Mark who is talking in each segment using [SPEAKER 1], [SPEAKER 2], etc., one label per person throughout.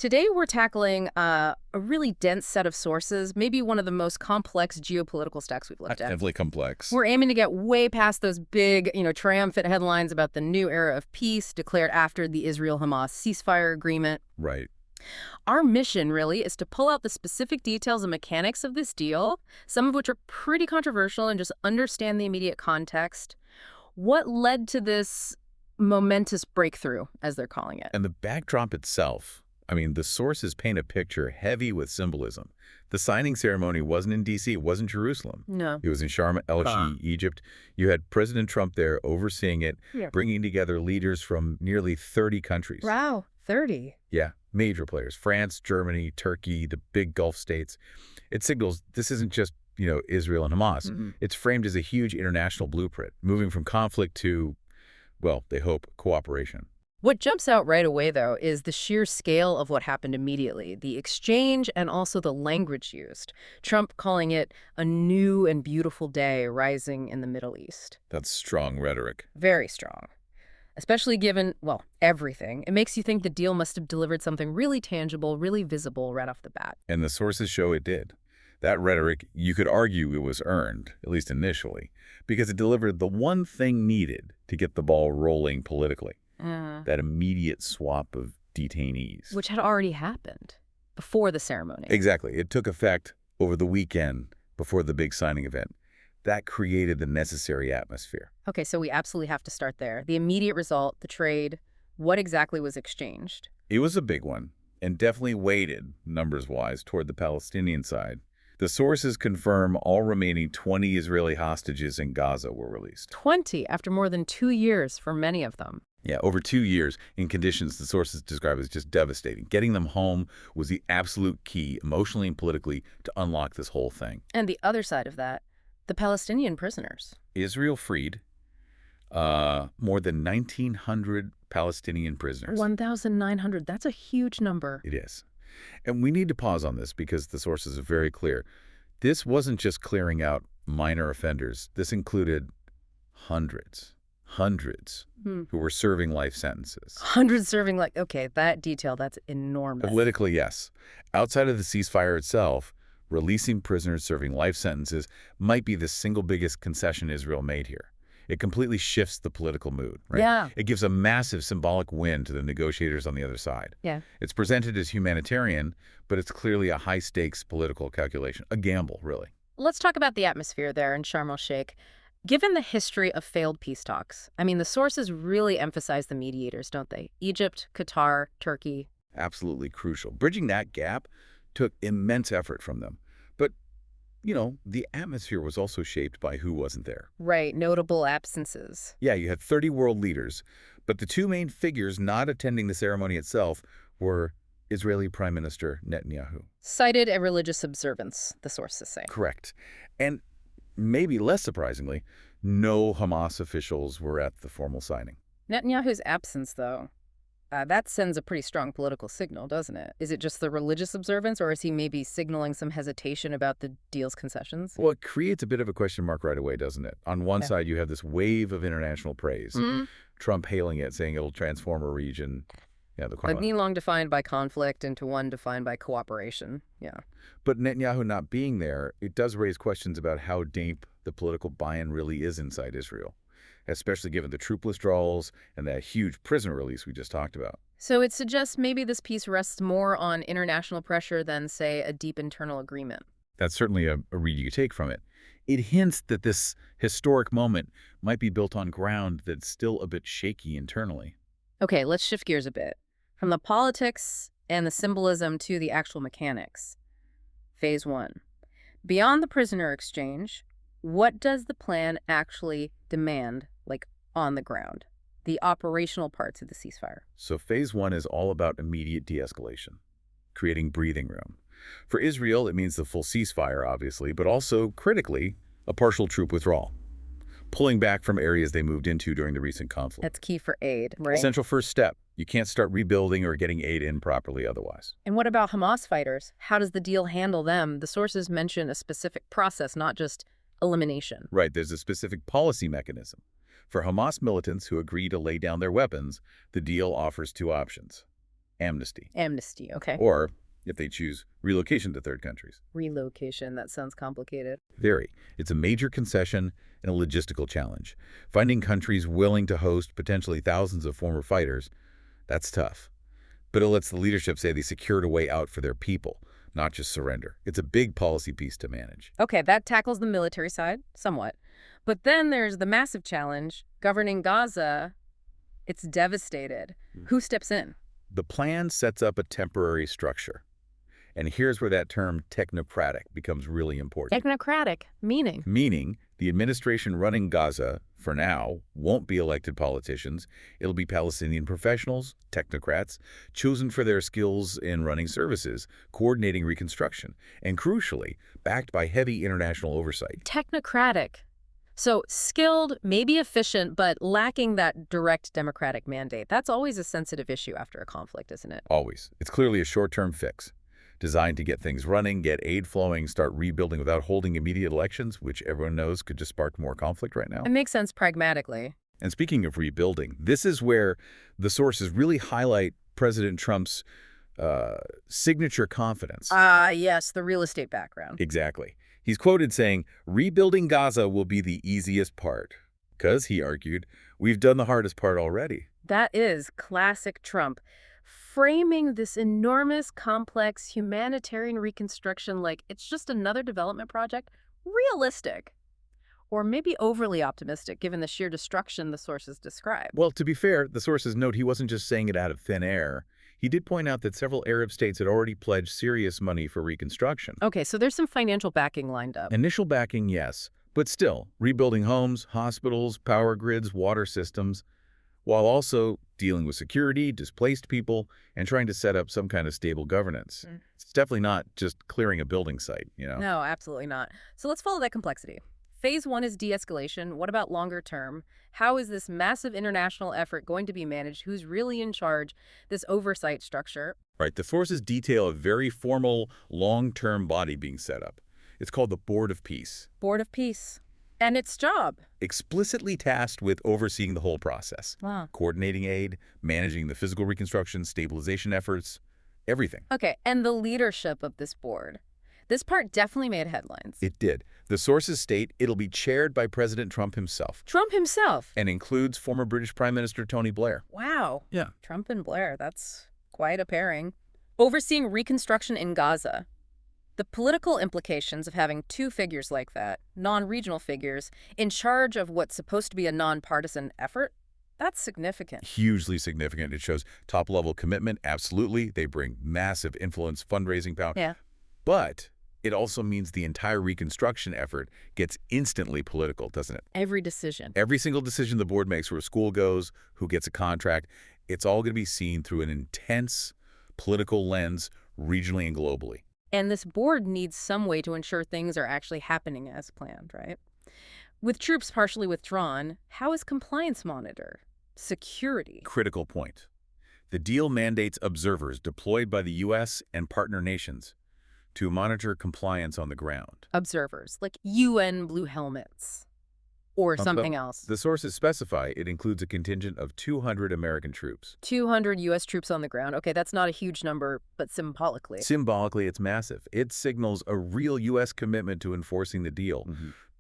[SPEAKER 1] Today, we're tackling a really dense set of sources, maybe one of the most complex geopolitical stacks we've looked at.
[SPEAKER 2] Heavily complex.
[SPEAKER 1] We're aiming to get way past those big, triumphant headlines about the new era of peace declared after the Israel-Hamas ceasefire agreement.
[SPEAKER 2] Right.
[SPEAKER 1] Our mission, really, is to pull out the specific details and mechanics of this deal, some of which are pretty controversial, and just understand the immediate context. What led to this momentous breakthrough, as they're calling it?
[SPEAKER 2] And the backdrop itself, I mean, the sources paint a picture heavy with symbolism. The signing ceremony wasn't in D.C., it wasn't Jerusalem.
[SPEAKER 1] No.
[SPEAKER 2] It was in Sharm el-Sheikh, Egypt. You had President Trump there overseeing it, bringing together leaders from nearly 30 countries.
[SPEAKER 1] Wow, 30.
[SPEAKER 2] Yeah, major players. France, Germany, Turkey, the big Gulf states. It signals this isn't just, Israel and Hamas. It's framed as a huge international blueprint, moving from conflict to, well, they hope, cooperation.
[SPEAKER 1] What jumps out right away, though, is the sheer scale of what happened immediately, the exchange and also the language used. Trump calling it a new and beautiful day rising in the Middle East.
[SPEAKER 2] That's strong rhetoric.
[SPEAKER 1] Very strong. Especially given, well, everything. It makes you think the deal must have delivered something really tangible, really visible right off the bat.
[SPEAKER 2] And the sources show it did. That rhetoric, you could argue it was earned, at least initially, because it delivered the one thing needed to get the ball rolling politically. That immediate swap of detainees.
[SPEAKER 1] Which had already happened before the ceremony.
[SPEAKER 2] Exactly. It took effect over the weekend before the big signing event. That created the necessary atmosphere.
[SPEAKER 1] Okay, so we absolutely have to start there. The immediate result, the trade, what exactly was exchanged?
[SPEAKER 2] It was a big one, and definitely weighted, numbers-wise, toward the Palestinian side. The sources confirm all remaining 20 Israeli hostages in Gaza were released.
[SPEAKER 1] 20 after more than 2 years for many of them.
[SPEAKER 2] Yeah, over 2 years in conditions the sources describe as just devastating. Getting them home was the absolute key, emotionally and politically, to unlock this whole thing.
[SPEAKER 1] And the other side of that, the Palestinian prisoners.
[SPEAKER 2] Israel freed more than 1,900 Palestinian prisoners.
[SPEAKER 1] 1,900, that's a huge number.
[SPEAKER 2] It is. And we need to pause on this because the sources are very clear. This wasn't just clearing out minor offenders. This included hundreds who were serving life sentences.
[SPEAKER 1] Hundreds serving okay, that detail, that's enormous.
[SPEAKER 2] Politically, yes. Outside of the ceasefire itself, releasing prisoners serving life sentences might be the single biggest concession Israel made here. It completely shifts the political mood, right?
[SPEAKER 1] Yeah.
[SPEAKER 2] It gives a massive symbolic win to the negotiators on the other side.
[SPEAKER 1] Yeah.
[SPEAKER 2] It's presented as humanitarian, but it's clearly a high-stakes political calculation, a gamble, really.
[SPEAKER 1] Let's talk about the atmosphere there in Sharm el-Sheikh. Given the history of failed peace talks, I mean, the sources really emphasize the mediators, don't they? Egypt, Qatar, Turkey.
[SPEAKER 2] Absolutely crucial. Bridging that gap took immense effort from them. But, the atmosphere was also shaped by who wasn't there.
[SPEAKER 1] Right, notable absences.
[SPEAKER 2] Yeah, you had 30 world leaders, but the two main figures not attending the ceremony itself were Israeli Prime Minister Netanyahu.
[SPEAKER 1] Cited a religious observance, the sources say.
[SPEAKER 2] Correct. And maybe less surprisingly, no Hamas officials were at the formal signing.
[SPEAKER 1] Netanyahu's absence, though, that sends a pretty strong political signal, doesn't it? Is it just the religious observance, or is he maybe signaling some hesitation about the deal's concessions?
[SPEAKER 2] Well, it creates a bit of a question mark right away, doesn't it? On one side, you have this wave of international praise. Trump hailing it, saying it'll transform a region. Yeah,
[SPEAKER 1] A knee long defined by conflict into one defined by cooperation. Yeah.
[SPEAKER 2] But Netanyahu not being there, it does raise questions about how deep the political buy-in really is inside Israel, especially given the troop withdrawals and that huge prisoner release we just talked about.
[SPEAKER 1] So it suggests maybe this piece rests more on international pressure than, say, a deep internal agreement.
[SPEAKER 2] That's certainly a read you could take from it. It hints that this historic moment might be built on ground that's still a bit shaky internally.
[SPEAKER 1] Okay, let's shift gears a bit. From the politics and the symbolism to the actual mechanics. Phase 1. Beyond the prisoner exchange, what does the plan actually demand, on the ground? The operational parts of the ceasefire.
[SPEAKER 2] So phase 1 is all about immediate de-escalation, creating breathing room. For Israel, it means the full ceasefire, obviously, but also, critically, a partial troop withdrawal, pulling back from areas they moved into during the recent conflict.
[SPEAKER 1] That's key for aid, right?
[SPEAKER 2] Essential first step. You can't start rebuilding or getting aid in properly otherwise.
[SPEAKER 1] And what about Hamas fighters? How does the deal handle them? The sources mention a specific process, not just elimination.
[SPEAKER 2] Right, there's a specific policy mechanism. For Hamas militants who agree to lay down their weapons, the deal offers two options. amnesty.
[SPEAKER 1] Amnesty, okay.
[SPEAKER 2] Or, if they choose, relocation to third countries.
[SPEAKER 1] Relocation, that sounds complicated.
[SPEAKER 2] Very. It's a major concession and a logistical challenge. Finding countries willing to host potentially thousands of former fighters, that's tough. But it lets the leadership say they secured a way out for their people, not just surrender. It's a big policy piece to manage.
[SPEAKER 1] Okay, that tackles the military side, somewhat. But then there's the massive challenge. Governing Gaza, it's devastated. Who steps in?
[SPEAKER 2] The plan sets up a temporary structure. And here's where that term technocratic becomes really important.
[SPEAKER 1] Technocratic, meaning?
[SPEAKER 2] Meaning, the administration running Gaza, for now, won't be elected politicians. It'll be Palestinian professionals, technocrats, chosen for their skills in running services, coordinating reconstruction, and crucially, backed by heavy international oversight.
[SPEAKER 1] Technocratic. So skilled, maybe efficient, but lacking that direct democratic mandate. That's always a sensitive issue after a conflict, isn't it?
[SPEAKER 2] Always. It's clearly a short-term fix, designed to get things running, get aid flowing, start rebuilding without holding immediate elections, which everyone knows could just spark more conflict right now.
[SPEAKER 1] It makes sense pragmatically.
[SPEAKER 2] And speaking of rebuilding, this is where the sources really highlight President Trump's signature confidence.
[SPEAKER 1] Yes, the real estate background.
[SPEAKER 2] Exactly. He's quoted saying, "Rebuilding Gaza will be the easiest part." Because, he argued, we've done the hardest part already.
[SPEAKER 1] That is classic Trump. Framing this enormous, complex humanitarian reconstruction like it's just another development project, realistic. Or maybe overly optimistic, given the sheer destruction the sources describe.
[SPEAKER 2] Well, to be fair, the sources note he wasn't just saying it out of thin air. He did point out that several Arab states had already pledged serious money for reconstruction.
[SPEAKER 1] Okay, so there's some financial backing lined up.
[SPEAKER 2] Initial backing, yes. But still, rebuilding homes, hospitals, power grids, water systems, while also dealing with security, displaced people, and trying to set up some kind of stable governance. It's definitely not just clearing a building site, you know?
[SPEAKER 1] No, absolutely not. So let's follow that complexity. Phase 1 is de-escalation. What about longer term? How is this massive international effort going to be managed? Who's really in charge? This oversight structure?
[SPEAKER 2] Right. The sources detail a very formal, long-term body being set up. It's called the Board of Peace.
[SPEAKER 1] Board of Peace. And its job?
[SPEAKER 2] Explicitly tasked with overseeing the whole process.
[SPEAKER 1] Wow.
[SPEAKER 2] Coordinating aid, managing the physical reconstruction, stabilization efforts, everything.
[SPEAKER 1] Okay, and the leadership of this board. This part definitely made headlines.
[SPEAKER 2] It did. The sources state it'll be chaired by President Trump himself.
[SPEAKER 1] Trump himself?
[SPEAKER 2] And includes former British Prime Minister Tony Blair.
[SPEAKER 1] Wow.
[SPEAKER 2] Yeah.
[SPEAKER 1] Trump and Blair, that's quite a pairing. Overseeing reconstruction in Gaza. The political implications of having two figures like that, non-regional figures, in charge of what's supposed to be a nonpartisan effort, that's significant.
[SPEAKER 2] Hugely significant. It shows top-level commitment, absolutely. They bring massive influence, fundraising power.
[SPEAKER 1] Yeah.
[SPEAKER 2] But it also means the entire reconstruction effort gets instantly political, doesn't it?
[SPEAKER 1] Every decision.
[SPEAKER 2] Every single decision the board makes, where a school goes, who gets a contract, it's all going to be seen through an intense political lens, regionally and globally.
[SPEAKER 1] And this board needs some way to ensure things are actually happening as planned, right? With troops partially withdrawn, how is compliance monitored? Security.
[SPEAKER 2] Critical point. The deal mandates observers deployed by the U.S. and partner nations to monitor compliance on the ground.
[SPEAKER 1] Observers, like UN blue helmets. Or something else.
[SPEAKER 2] The sources specify it includes a contingent of 200 American troops.
[SPEAKER 1] 200 U.S. troops on the ground. Okay, that's not a huge number, but symbolically.
[SPEAKER 2] Symbolically, it's massive. It signals a real U.S. commitment to enforcing the deal.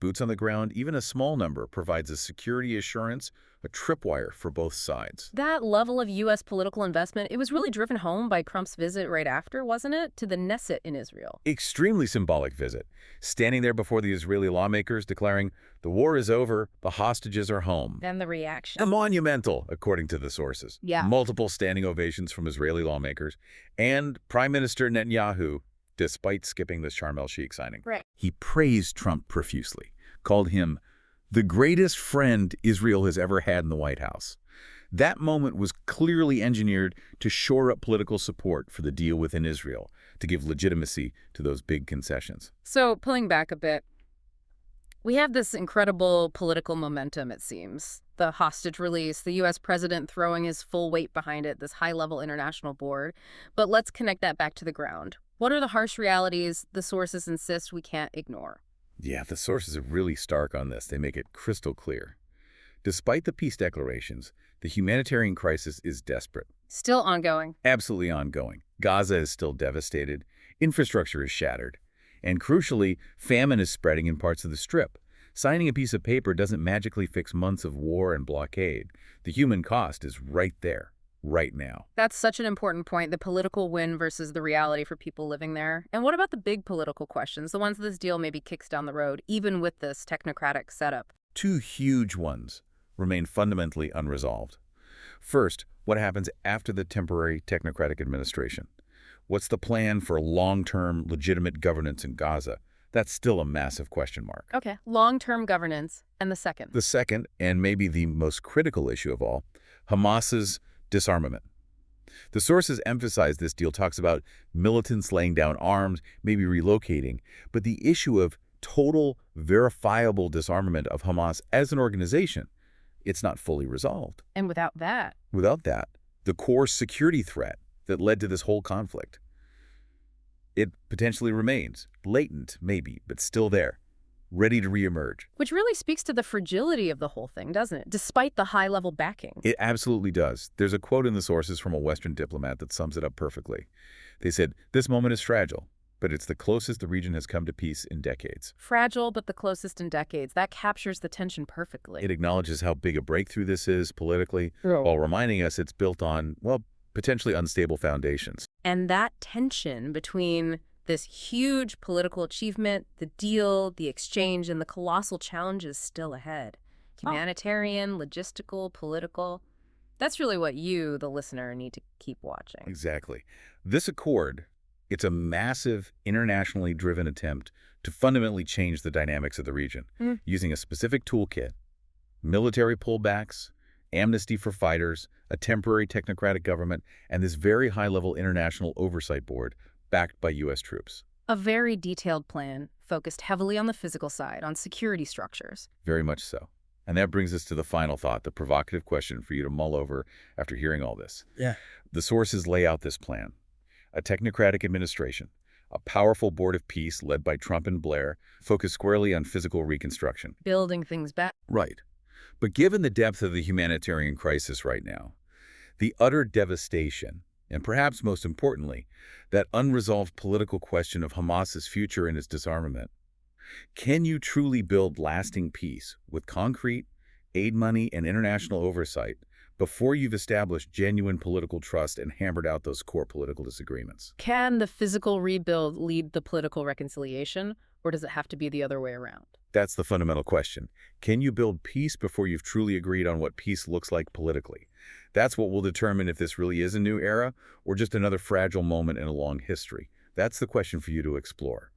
[SPEAKER 2] Boots on the ground, even a small number, provides a security assurance, a tripwire for both sides.
[SPEAKER 1] That level of U.S. political investment, it was really driven home by Trump's visit right after, wasn't it? To the Knesset in Israel.
[SPEAKER 2] Extremely symbolic visit. Standing there before the Israeli lawmakers declaring, the war is over, the hostages are home.
[SPEAKER 1] Then the reaction.
[SPEAKER 2] Monumental, according to the sources.
[SPEAKER 1] Yeah.
[SPEAKER 2] Multiple standing ovations from Israeli lawmakers. And Prime Minister Netanyahu, despite skipping the Sharm el-Sheikh signing.
[SPEAKER 1] Right.
[SPEAKER 2] He praised Trump profusely, called him the greatest friend Israel has ever had in the White House. That moment was clearly engineered to shore up political support for the deal within Israel, to give legitimacy to those big concessions.
[SPEAKER 1] So, pulling back a bit, we have this incredible political momentum, it seems. The hostage release, the U.S. president throwing his full weight behind it, this high-level international board. But let's connect that back to the ground. What are the harsh realities the sources insist we can't ignore?
[SPEAKER 2] Yeah, the sources are really stark on this. They make it crystal clear. Despite the peace declarations, the humanitarian crisis is desperate.
[SPEAKER 1] Still ongoing.
[SPEAKER 2] Absolutely ongoing. Gaza is still devastated. Infrastructure is shattered. And crucially, famine is spreading in parts of the Strip. Signing a piece of paper doesn't magically fix months of war and blockade. The human cost is right there, right now.
[SPEAKER 1] That's such an important point, the political win versus the reality for people living there. And what about the big political questions, the ones this deal maybe kicks down the road, even with this technocratic setup?
[SPEAKER 2] Two huge ones remain fundamentally unresolved. First, what happens after the temporary technocratic administration? What's the plan for long-term legitimate governance in Gaza? That's still a massive question mark.
[SPEAKER 1] Okay, long-term governance. And the second?
[SPEAKER 2] The second, and maybe the most critical issue of all, Hamas's disarmament. The sources emphasize this deal talks about militants laying down arms, maybe relocating, but the issue of total, verifiable disarmament of Hamas as an organization, it's not fully resolved.
[SPEAKER 1] And without that?
[SPEAKER 2] Without that, the core security threat that led to this whole conflict, it potentially remains, latent maybe, but still there, ready to reemerge.
[SPEAKER 1] Which really speaks to the fragility of the whole thing, doesn't it? Despite the high-level backing.
[SPEAKER 2] It absolutely does. There's a quote in the sources from a Western diplomat that sums it up perfectly. They said, "This moment is fragile, but it's the closest the region has come to peace in decades."
[SPEAKER 1] Fragile, but the closest in decades. That captures the tension perfectly.
[SPEAKER 2] It acknowledges how big a breakthrough this is politically, while reminding us it's built on, well, potentially unstable foundations.
[SPEAKER 1] And that tension between this huge political achievement, the deal, the exchange, and the colossal challenges still ahead. Humanitarian, logistical, political. That's really what you, the listener, need to keep watching.
[SPEAKER 2] Exactly. This accord, it's a massive, internationally driven attempt to fundamentally change the dynamics of the region, using a specific toolkit, military pullbacks, amnesty for fighters, a temporary technocratic government, and this very high-level international oversight board backed by U.S. troops.
[SPEAKER 1] A very detailed plan, focused heavily on the physical side, on security structures.
[SPEAKER 2] Very much so. And that brings us to the final thought, the provocative question for you to mull over after hearing all this.
[SPEAKER 3] Yeah.
[SPEAKER 2] The sources lay out this plan. A technocratic administration, a powerful board of peace led by Trump and Blair, focused squarely on physical reconstruction.
[SPEAKER 1] Building things back.
[SPEAKER 2] Right. But given the depth of the humanitarian crisis right now, the utter devastation, and perhaps most importantly, that unresolved political question of Hamas's future and its disarmament, can you truly build lasting peace with concrete aid money and international oversight before you've established genuine political trust and hammered out those core political disagreements?
[SPEAKER 1] Can the physical rebuild lead the political reconciliation, or does it have to be the other way around?
[SPEAKER 2] That's the fundamental question. Can you build peace before you've truly agreed on what peace looks like politically? That's what will determine if this really is a new era or just another fragile moment in a long history. That's the question for you to explore.